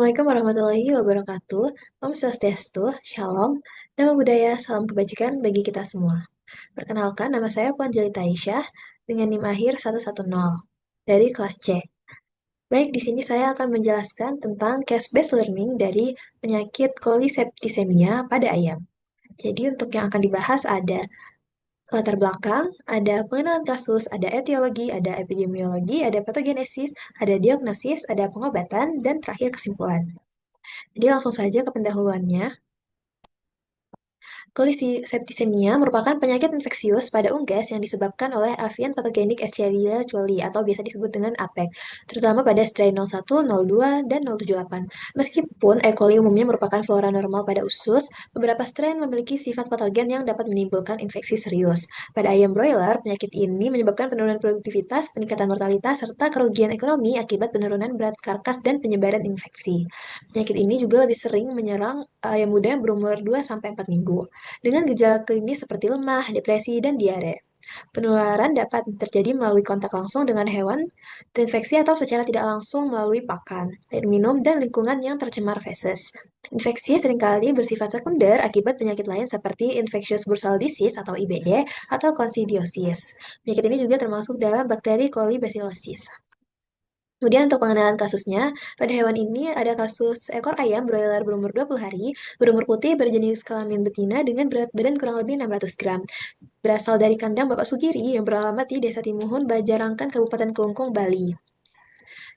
Assalamualaikum warahmatullahi wabarakatuh. Om Swastiastu, Shalom, Namo Buddhaya, salam kebajikan bagi kita semua. Perkenalkan, nama saya Puan Jelita Aisyah dengan NIM akhir 110 dari kelas C. Baik, di sini saya akan menjelaskan tentang case-based learning dari penyakit coliseptisemia pada ayam. Jadi untuk yang akan dibahas ada latar belakang, ada pengenalan kasus, ada etiologi, ada epidemiologi, ada patogenesis, ada diagnosis, ada pengobatan, dan terakhir kesimpulan. Jadi langsung saja ke pendahuluannya. Koliseptisemia merupakan penyakit infeksius pada unggas yang disebabkan oleh avian patogenik Escherichia coli atau biasa disebut dengan APEC, terutama pada strain 01, 02, dan 078. Meskipun E. coli umumnya merupakan flora normal pada usus, beberapa strain memiliki sifat patogen yang dapat menimbulkan infeksi serius. Pada ayam broiler, penyakit ini menyebabkan penurunan produktivitas, peningkatan mortalitas, serta kerugian ekonomi akibat penurunan berat karkas dan penyebaran infeksi. Penyakit ini juga lebih sering menyerang ayam muda yang berumur 2-4 minggu dengan gejala klinis seperti lemah, depresi, dan diare. Penularan dapat terjadi melalui kontak langsung dengan hewan terinfeksi atau secara tidak langsung melalui pakan, air minum, dan lingkungan yang tercemar feses. Infeksi seringkali bersifat sekunder akibat penyakit lain seperti infectious bursal disease atau IBD atau coccidiosis. Penyakit ini juga termasuk dalam bakteri Coli bacillosis. Kemudian untuk pengenalan kasusnya, pada hewan ini ada kasus ekor ayam broiler berumur 20 hari, berumur putih berjenis kelamin betina dengan berat badan kurang lebih 600 gram. Berasal dari kandang Bapak Sugiri yang beralamat di Desa Timuhun, Bajarangkan, Kabupaten Kelungkung, Bali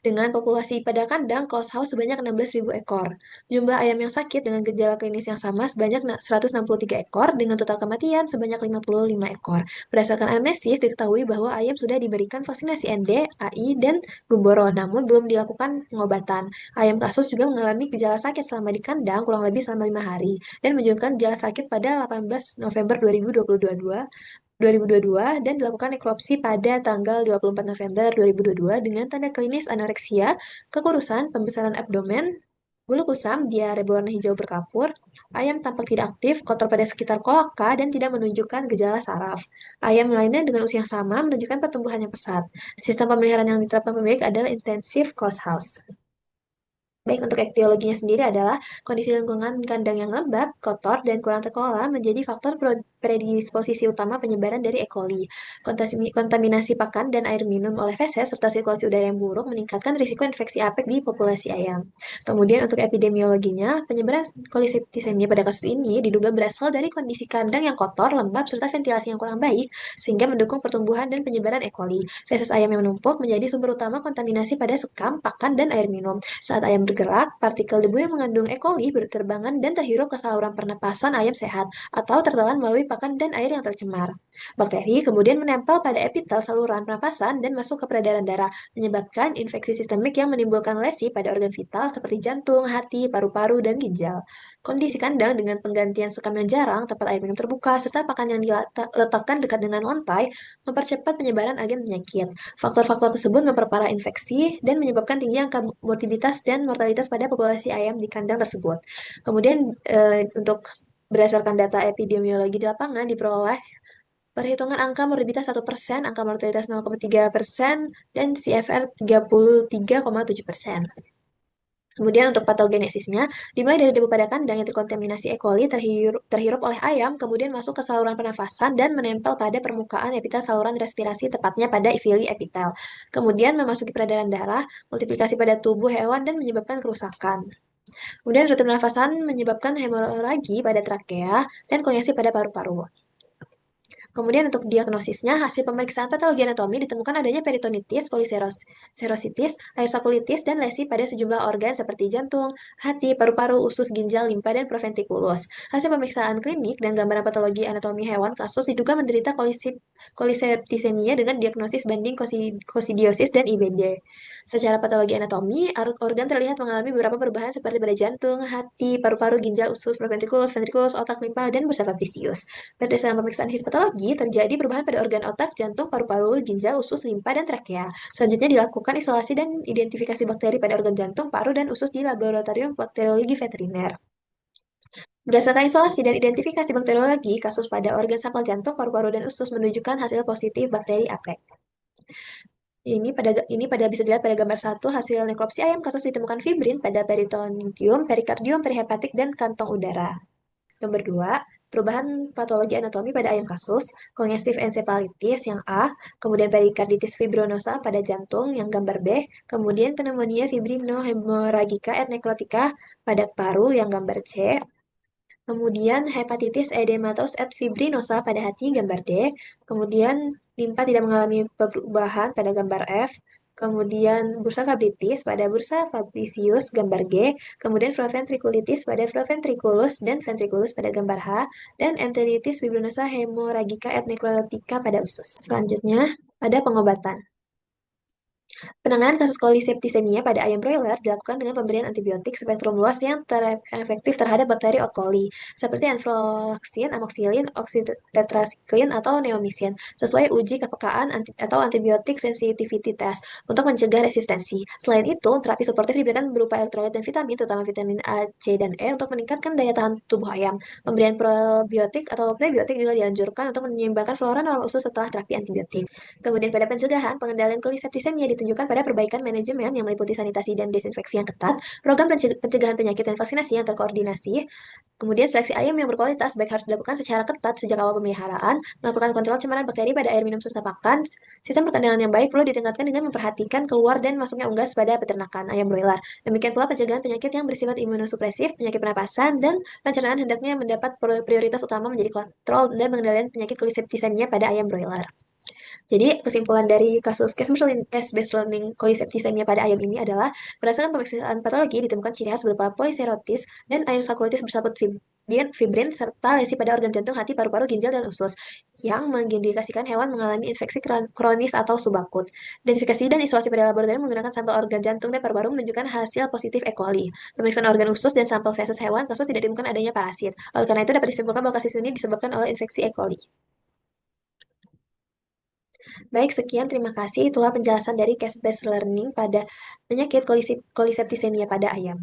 dengan populasi pada kandang close house sebanyak 16.000 ekor. Jumlah ayam yang sakit dengan gejala klinis yang sama sebanyak 163 ekor dengan total kematian sebanyak 55 ekor. Berdasarkan anamnesis diketahui bahwa ayam sudah diberikan vaksinasi ND, AI, dan gumboro, namun belum dilakukan pengobatan. Ayam kasus juga mengalami gejala sakit selama di kandang kurang lebih selama 5 hari dan menunjukkan gejala sakit pada 18 November 2022 dan dilakukan nekropsi pada tanggal 24 November 2022 dengan tanda klinis anoreksia, kekurusan, pembesaran abdomen, bulu kusam, diare berwarna hijau berkapur, ayam tampak tidak aktif, kotor pada sekitar kolaka, dan tidak menunjukkan gejala saraf. Ayam lainnya dengan usia yang sama menunjukkan pertumbuhan yang pesat. Sistem pemeliharaan yang diterapkan pemilik adalah intensif closed house. Baik, untuk etiologinya sendiri adalah kondisi lingkungan kandang yang lembab, kotor, dan kurang terkelola menjadi faktor predisposisi utama penyebaran dari E. coli. Kontaminasi pakan dan air minum oleh feses serta sirkulasi udara yang buruk meningkatkan risiko infeksi APEC di populasi ayam. Kemudian untuk epidemiologinya, penyebaran koliseptisemia pada kasus ini diduga berasal dari kondisi kandang yang kotor, lembab, serta ventilasi yang kurang baik, sehingga mendukung pertumbuhan dan penyebaran E. coli. Feses ayam yang menumpuk menjadi sumber utama kontaminasi pada sekam, pakan, dan air minum. Saat ayam bergerak, partikel debu yang mengandung E. coli berterbangan dan terhirup ke saluran pernapasan ayam sehat atau tertelan melalui pakan dan air yang tercemar. Bakteri kemudian menempel pada epitel saluran pernapasan dan masuk ke peredaran darah, menyebabkan infeksi sistemik yang menimbulkan lesi pada organ vital seperti jantung, hati, paru-paru, dan ginjal. Kondisi kandang dengan penggantian sekam yang jarang, tempat air minum terbuka, serta pakan yang diletakkan dekat dengan lantai mempercepat penyebaran agen penyakit. Faktor-faktor tersebut memperparah infeksi dan menyebabkan tinggi angka mortalitas dan mortalitas pada populasi ayam di kandang tersebut. Kemudian untuk berdasarkan data epidemiologi di lapangan diperoleh perhitungan angka morbiditas 1%, angka mortalitas 0,3%, dan CFR 33,7%. Kemudian untuk patogenesisnya, dimulai dari debu pada kandang yang terkontaminasi E. coli terhirup oleh ayam, kemudian masuk ke saluran pernafasan dan menempel pada permukaan epitel saluran respirasi, tepatnya pada ifili epitel. Kemudian memasuki peredaran darah, multiplikasi pada tubuh hewan, dan menyebabkan kerusakan. Kemudian rute pernafasan menyebabkan hemoragi pada trakea dan kongesi pada paru-paru. Kemudian untuk diagnosisnya, hasil pemeriksaan patologi anatomi ditemukan adanya peritonitis, koliserositis, aerosakulitis, dan lesi pada sejumlah organ seperti jantung, hati, paru-paru, usus, ginjal, limpa, dan proventriculus. Hasil pemeriksaan klinik dan gambaran patologi anatomi hewan kasus diduga menderita koliseptisemia dengan diagnosis banding kosidiosis dan IBD. Secara patologi anatomi, organ terlihat mengalami beberapa perubahan seperti pada jantung, hati, paru-paru, ginjal, usus, proventriculus, ventriculus, otak, limpa, dan bursa fabricius. Berdasarkan pemeriksaan histopatologi, terjadi perubahan pada organ otak, jantung, paru-paru, ginjal, usus, limpa, dan trakea. Selanjutnya dilakukan isolasi dan identifikasi bakteri pada organ jantung, paru, dan usus di laboratorium bakteriologi veteriner. Berdasarkan isolasi dan identifikasi bakteriologi, kasus pada organ sampel jantung, paru-paru, dan usus menunjukkan hasil positif bakteri APEC. Ini pada bisa dilihat pada gambar satu hasil nekropsi ayam kasus ditemukan fibrin pada peritoneum, perikardium, perihepatik, dan kantong udara. Nomor 2, perubahan patologi anatomi pada ayam kasus, kongestif encephalitis yang A, kemudian perikarditis fibronosa pada jantung yang gambar B, kemudian pneumonia fibrinohemoragika et nekrotika pada paru yang gambar C, kemudian hepatitis edematos et fibrinosa pada hati gambar D, kemudian limpa tidak mengalami perubahan pada gambar F, kemudian bursa fabritis pada bursa fabricius gambar G, kemudian floventriculitis pada floventriculus dan ventriculus pada gambar H, dan enteritis fibrinosa hemoragika et nekrotika pada usus. Selanjutnya, ada pengobatan. Penanganan kasus koliseptisemia pada ayam broiler dilakukan dengan pemberian antibiotik spektrum luas yang efektif terhadap bakteri E. coli, seperti enfloxacin, amoxicillin, oxytetracycline, atau neomycin, sesuai uji kepekaan atau antibiotik sensitivity test untuk mencegah resistensi. Selain itu, terapi suportif diberikan berupa elektrolit dan vitamin, terutama vitamin A, C, dan E, untuk meningkatkan daya tahan tubuh ayam. Pemberian probiotik atau prebiotik juga dianjurkan untuk menyeimbangkan flora normal usus setelah terapi antibiotik. Kemudian pada pencegahan, pengendalian koliseptisemia ditunjukkan pada perbaikan manajemen yang meliputi sanitasi dan desinfeksi yang ketat, program pencegahan penyakit dan vaksinasi yang terkoordinasi, kemudian seleksi ayam yang berkualitas baik harus dilakukan secara ketat sejak awal pemeliharaan, melakukan kontrol cemaran bakteri pada air minum serta pakan, sistem perkendalaan yang baik perlu ditingkatkan dengan memperhatikan keluar dan masuknya unggas pada peternakan ayam broiler. Demikian pula pencegahan penyakit yang bersifat imunosupresif, penyakit pernapasan, dan pencernaan hendaknya mendapat prioritas utama menjadi kontrol dan pengendalian penyakit koliseptisemia pada ayam broiler. Jadi, kesimpulan dari kasus case-based learning koliseptisemia pada ayam ini adalah berdasarkan pemeriksaan patologi ditemukan ciri khas berupa poliserotis dan ayam sarkoiditis bersabut fibrin serta lesi pada organ jantung, hati, paru-paru, ginjal, dan usus yang mengindikasikan hewan mengalami infeksi kronis atau subakut. Identifikasi dan isolasi pada laboratorium menggunakan sampel organ jantung dan paru-paru menunjukkan hasil positif E. coli. Pemeriksaan organ usus dan sampel feses hewan kasus tidak ditemukan adanya parasit. Oleh karena itu dapat disimpulkan bahwa kasus ini disebabkan oleh infeksi E. coli. Baik, sekian terima kasih. Itulah penjelasan dari case-based learning pada penyakit koliseptisemia pada ayam.